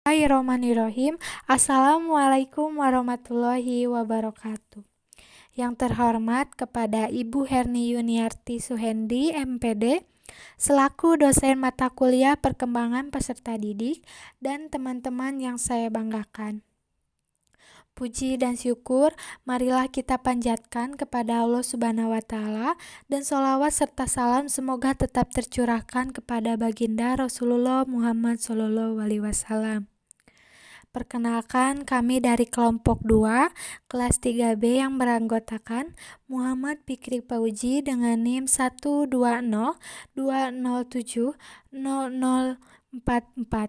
Bismillahirrahmanirrahim. Assalamualaikum warahmatullahi wabarakatuh. Yang terhormat kepada Ibu Herni Yuniarti Suhendi, MPD, selaku dosen mata kuliah perkembangan peserta didik dan teman-teman yang saya banggakan. Puji dan syukur marilah kita panjatkan kepada Allah Subhanahu wa Ta'ala, dan sholawat serta salam semoga tetap tercurahkan kepada baginda Rasulullah Muhammad SAW. Perkenalkan, kami dari kelompok 2 kelas 3B yang beranggotakan Muhammad Fikri Pauji dengan NIM 12020070044.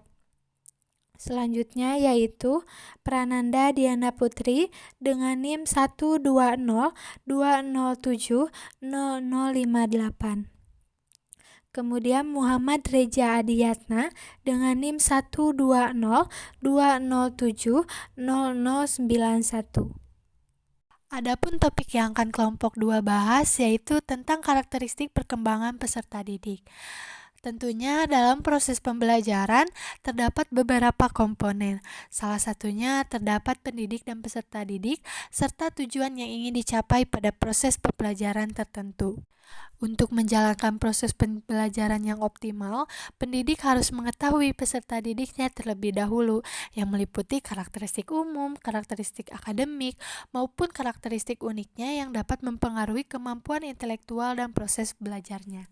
Selanjutnya yaitu Prananda Diana Putri dengan NIM 12020070058. Kemudian Muhammad Reja Adiyatna dengan NIM 12020070091. Adapun topik yang akan kelompok 2 bahas yaitu tentang karakteristik perkembangan peserta didik. Tentunya dalam proses pembelajaran terdapat beberapa komponen. Salah satunya terdapat pendidik dan peserta didik serta tujuan yang ingin dicapai pada proses pembelajaran tertentu. Untuk menjalankan proses pembelajaran yang optimal, pendidik harus mengetahui peserta didiknya terlebih dahulu, yang meliputi karakteristik umum, karakteristik akademik, maupun karakteristik uniknya yang dapat mempengaruhi kemampuan intelektual dan proses belajarnya.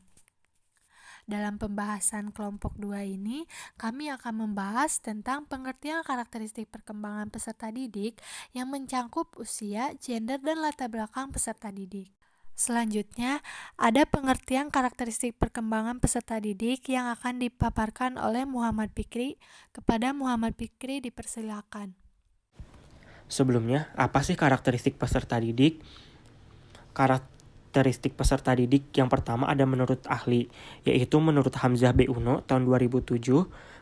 Dalam pembahasan kelompok 2 ini, kami akan membahas tentang pengertian karakteristik perkembangan peserta didik yang mencangkup usia, gender, dan latar belakang peserta didik. Selanjutnya, ada pengertian karakteristik perkembangan peserta didik yang akan dipaparkan oleh Muhammad Fikri. Kepada Muhammad Fikri dipersilakan. Sebelumnya, apa sih karakteristik peserta didik? Karakteristik peserta didik yang pertama ada menurut ahli, yaitu menurut Hamzah B. Uno tahun 2007,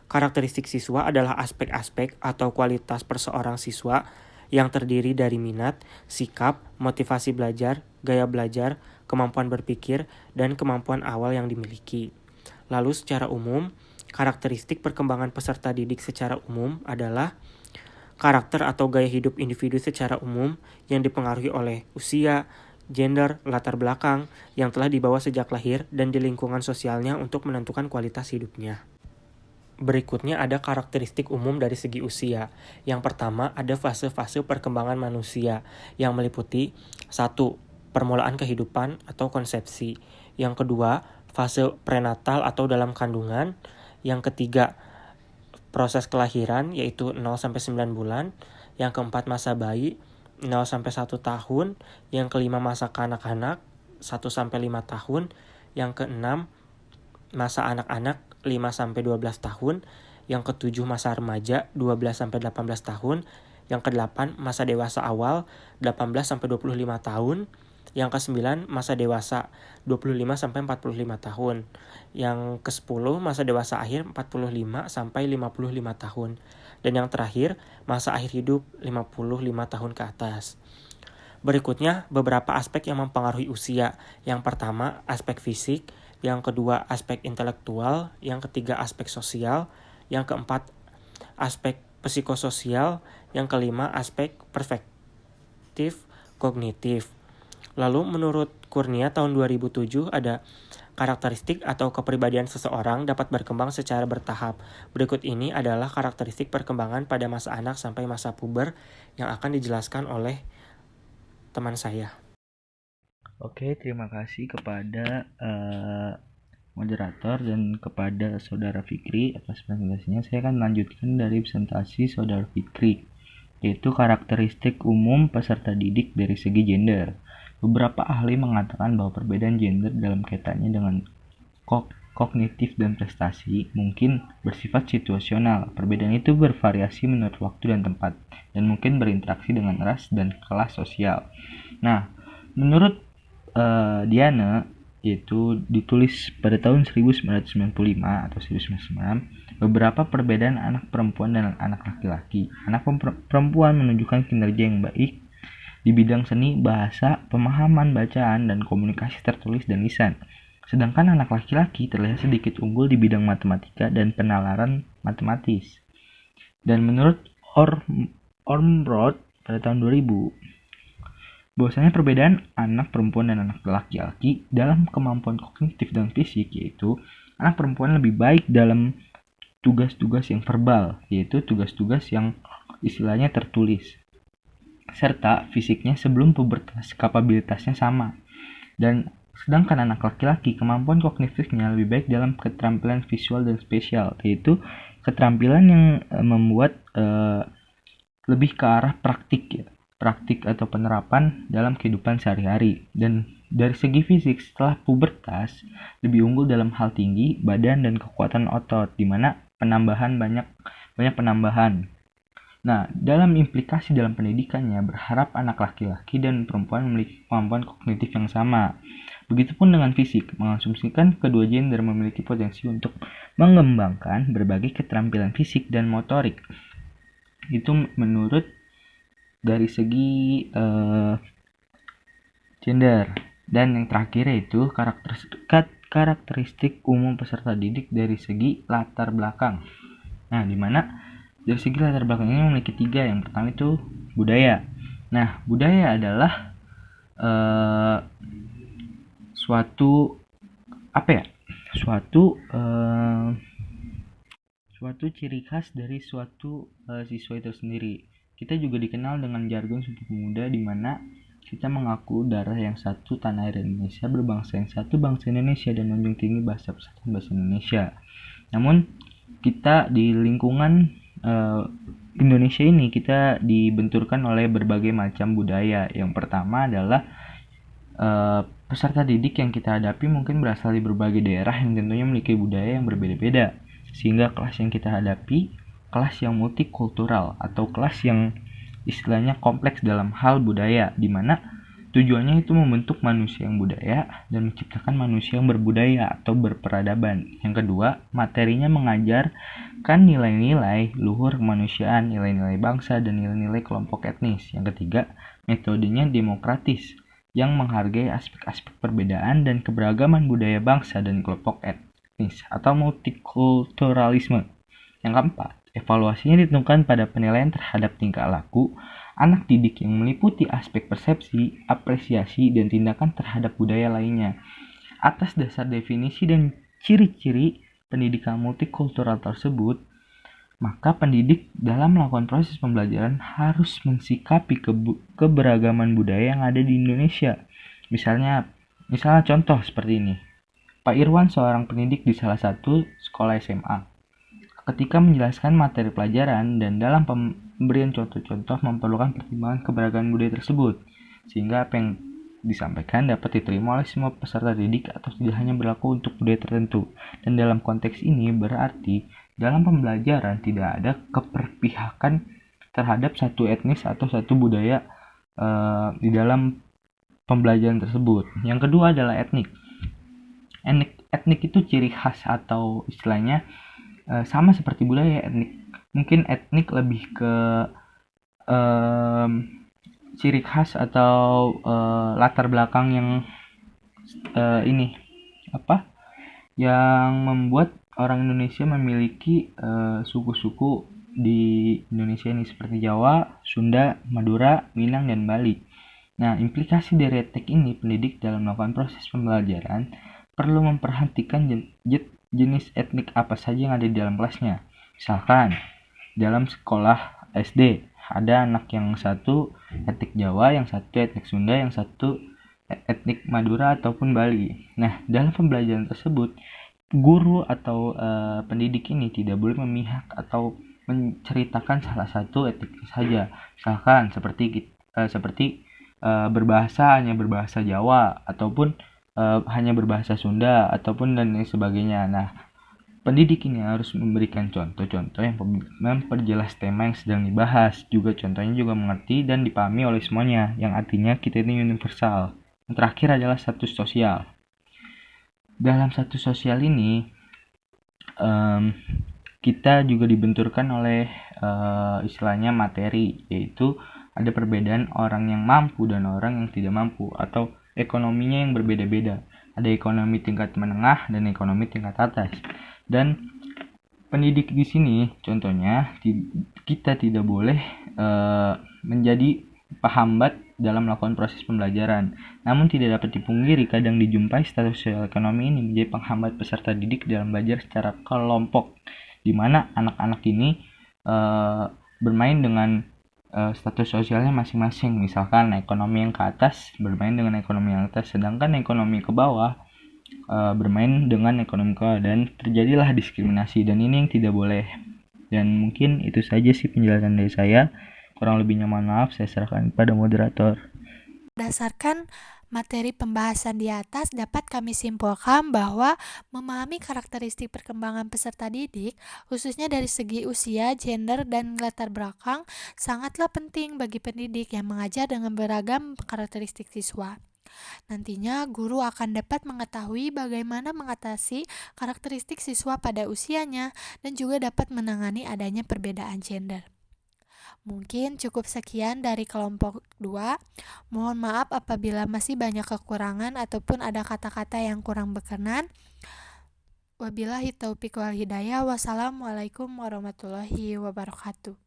karakteristik siswa adalah aspek-aspek atau kualitas perseorang siswa yang terdiri dari minat, sikap, motivasi belajar, gaya belajar, kemampuan berpikir, dan kemampuan awal yang dimiliki. Lalu secara umum, karakteristik perkembangan peserta didik secara umum adalah karakter atau gaya hidup individu secara umum yang dipengaruhi oleh usia, gender, latar belakang yang telah dibawa sejak lahir dan di lingkungan sosialnya untuk menentukan kualitas hidupnya. Berikutnya ada karakteristik umum dari segi usia. Yang pertama ada fase-fase perkembangan manusia yang meliputi 1. Permulaan kehidupan atau konsepsi. Yang kedua, fase prenatal atau dalam kandungan. Yang ketiga, proses kelahiran yaitu 0-9 bulan. Yang keempat, masa bayi 0-1 tahun. Yang kelima, masa kanak-kanak 1-5 tahun. Yang keenam, masa anak-anak 5-12 tahun. Yang ketujuh, masa remaja 12-18 tahun. Yang kedelapan, masa dewasa awal 18-25 tahun. Yang kesembilan, masa dewasa 25-45 tahun. Yang ke-10, masa dewasa akhir 45-55 tahun. Dan yang terakhir, masa akhir hidup 55 tahun ke atas. Berikutnya, beberapa aspek yang mempengaruhi usia. Yang pertama, aspek fisik. Yang kedua, aspek intelektual. Yang ketiga, aspek sosial. Yang keempat, aspek psikososial. Yang kelima, aspek perspektif kognitif. Lalu menurut Kurnia tahun 2007 ada karakteristik atau kepribadian seseorang dapat berkembang secara bertahap. Berikut ini adalah karakteristik perkembangan pada masa anak sampai masa puber yang akan dijelaskan oleh teman saya. Oke, terima kasih kepada moderator dan kepada Saudara Fikri atas presentasinya. Saya akan melanjutkan dari presentasi Saudara Fikri, yaitu karakteristik umum peserta didik dari segi gender. Beberapa ahli mengatakan bahwa perbedaan gender dalam kaitannya dengan kognitif dan prestasi mungkin bersifat situasional. Perbedaan itu bervariasi menurut waktu dan tempat, dan mungkin berinteraksi dengan ras dan kelas sosial. Nah, menurut Diana, yaitu ditulis pada tahun 1995 atau 1996, beberapa perbedaan anak perempuan dan anak laki-laki. Anak perempuan menunjukkan kinerja yang baik di bidang seni, bahasa, pemahaman bacaan, dan komunikasi tertulis dan lisan. Sedangkan anak laki-laki terlihat sedikit unggul di bidang matematika dan penalaran matematis. Dan menurut Ormrod pada tahun 2000, bahwasanya perbedaan anak perempuan dan anak laki-laki dalam kemampuan kognitif dan fisik, yaitu anak perempuan lebih baik dalam tugas-tugas yang verbal, yaitu tugas-tugas yang istilahnya tertulis, serta fisiknya sebelum pubertas kapabilitasnya sama. Dan sedangkan anak laki-laki kemampuan kognitifnya lebih baik dalam keterampilan visual dan spesial, yaitu keterampilan yang membuat lebih ke arah praktik atau penerapan dalam kehidupan sehari-hari. Dan dari segi fisik, setelah pubertas lebih unggul dalam hal tinggi badan dan kekuatan otot, di mana banyak penambahan. Nah, dalam implikasi dalam pendidikannya, berharap anak laki-laki dan perempuan memiliki kemampuan kognitif yang sama. Begitupun dengan fisik, mengasumsikan kedua gender memiliki potensi untuk mengembangkan berbagai keterampilan fisik dan motorik. Itu menurut dari segi gender. Dan yang terakhir yaitu karakteristik umum peserta didik dari segi latar belakang. Nah, dimana dari segi latar belakang ini memiliki 3. Yang pertama itu budaya. Nah, budaya adalah suatu ciri khas dari suatu siswa itu sendiri. Kita juga dikenal dengan jargon Sumpah Pemuda, di mana kita mengaku darah yang satu, tanah air Indonesia, berbangsa yang satu, bangsa Indonesia, dan menjunjung tinggi bahasa persatuan bahasa Indonesia. Namun kita di lingkungan Indonesia ini kita dibenturkan oleh berbagai macam budaya. Yang pertama adalah peserta didik yang kita hadapi mungkin berasal dari berbagai daerah yang tentunya memiliki budaya yang berbeda-beda, sehingga kelas yang kita hadapi kelas yang multikultural atau kelas yang istilahnya kompleks dalam hal budaya, di mana tujuannya itu membentuk manusia yang budaya dan menciptakan manusia yang berbudaya atau berperadaban. Yang kedua, materinya mengajarkan nilai-nilai luhur kemanusiaan, nilai-nilai bangsa, dan nilai-nilai kelompok etnis. Yang ketiga, metodenya demokratis yang menghargai aspek-aspek perbedaan dan keberagaman budaya bangsa dan kelompok etnis atau multikulturalisme. Yang keempat, evaluasinya ditentukan pada penilaian terhadap tingkah laku anak didik yang meliputi aspek persepsi, apresiasi, dan tindakan terhadap budaya lainnya. Atas dasar definisi dan ciri-ciri pendidikan multikultural tersebut, maka pendidik dalam melakukan proses pembelajaran harus mensikapi keberagaman budaya yang ada di Indonesia. Misalnya contoh seperti ini. Pak Irwan seorang pendidik di salah satu sekolah SMA. Ketika menjelaskan materi pelajaran dan dalam pemberian contoh-contoh memerlukan pertimbangan keberagaman budaya tersebut, sehingga apa yang disampaikan dapat diterima oleh semua peserta didik atau tidak hanya berlaku untuk budaya tertentu. Dan dalam konteks ini berarti dalam pembelajaran tidak ada keperpihakan terhadap satu etnis atau satu budaya di dalam pembelajaran tersebut. Yang kedua adalah etnik. Etnik itu ciri khas atau istilahnya sama seperti budaya. Mungkin etnik lebih ke ciri khas atau latar belakang yang yang membuat orang Indonesia memiliki suku-suku di Indonesia ini seperti Jawa, Sunda, Madura, Minang, dan Bali. Nah, implikasi dari etnik ini, pendidik dalam melakukan proses pembelajaran perlu memperhatikan jenis etnik apa saja yang ada di dalam kelasnya. Misalkan dalam sekolah SD ada anak yang satu etnik Jawa, yang satu etnik Sunda, yang satu etnik Madura ataupun Bali. Nah, dalam pembelajaran tersebut guru atau pendidik ini tidak boleh memihak atau menceritakan salah satu etnik saja. Misalkan seperti berbahasa hanya berbahasa Jawa ataupun hanya berbahasa Sunda ataupun dan lain sebagainya. Nah, pendidik ini harus memberikan contoh-contoh yang memperjelas tema yang sedang dibahas. Juga contohnya juga mengerti dan dipahami oleh semuanya, yang artinya kita ini universal. Yang terakhir adalah status sosial. Dalam status sosial ini kita juga dibenturkan oleh istilahnya materi, yaitu ada perbedaan orang yang mampu dan orang yang tidak mampu, atau ekonominya yang berbeda-beda. Ada ekonomi tingkat menengah dan ekonomi tingkat atas. Dan Pendidik di sini contohnya kita tidak boleh menjadi penghambat dalam melakukan proses pembelajaran. Namun tidak dapat dipungkiri kadang dijumpai status sosial ekonomi ini menjadi penghambat peserta didik dalam belajar secara kelompok, di mana anak-anak ini bermain dengan status sosialnya masing-masing. Misalkan ekonomi yang ke atas bermain dengan ekonomi yang atas, sedangkan ekonomi ke bawah bermain dengan ekonomi ke bawah, dan terjadilah diskriminasi, dan ini yang tidak boleh. Dan mungkin itu saja sih penjelasan dari saya. Kurang lebihnya mohon maaf, saya serahkan kepada moderator. Berdasarkan materi pembahasan di atas, dapat kami simpulkan bahwa memahami karakteristik perkembangan peserta didik, khususnya dari segi usia, gender, dan latar belakang, sangatlah penting bagi pendidik yang mengajar dengan beragam karakteristik siswa. Nantinya, guru akan dapat mengetahui bagaimana mengatasi karakteristik siswa pada usianya dan juga dapat menangani adanya perbedaan gender. Mungkin cukup sekian dari kelompok 2. Mohon maaf apabila masih banyak kekurangan ataupun ada kata-kata yang kurang berkenan. Wabillahi taufiq wal hidayah. Wassalamualaikum warahmatullahi wabarakatuh.